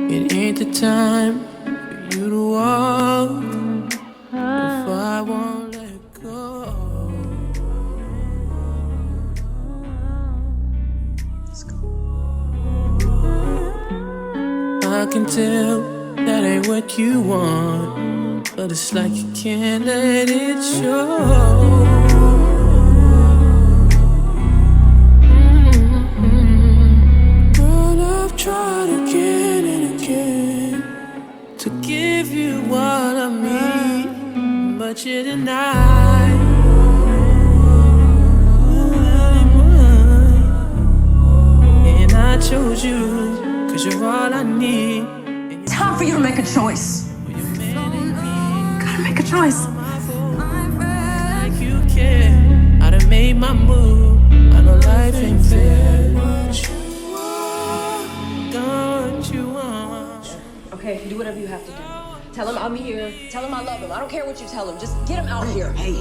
It ain't the time for you to walk if I won't let go. Let's go. I can tell that ain't what you want, but it's like you can't let it show. But I've tried again and again to give you what I need, but you deny. And I chose you, 'cause you're all I need. Time for you to make a choice. Gotta make a choice. Like you care, I done made my move. I know life ain't fair. Don't you want? Okay, do whatever you have to do. Tell him I'm here. Tell him I love him. I don't care what you tell him. Just get him out here. Hey.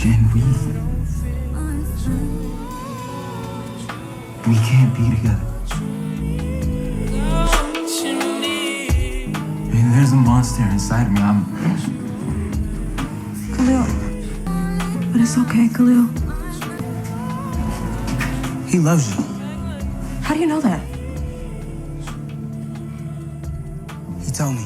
Jen, we can't be together. I mean, there's a monster inside of me. Khalil. But it's okay, Khalil. He loves you. How do you know that? He told me.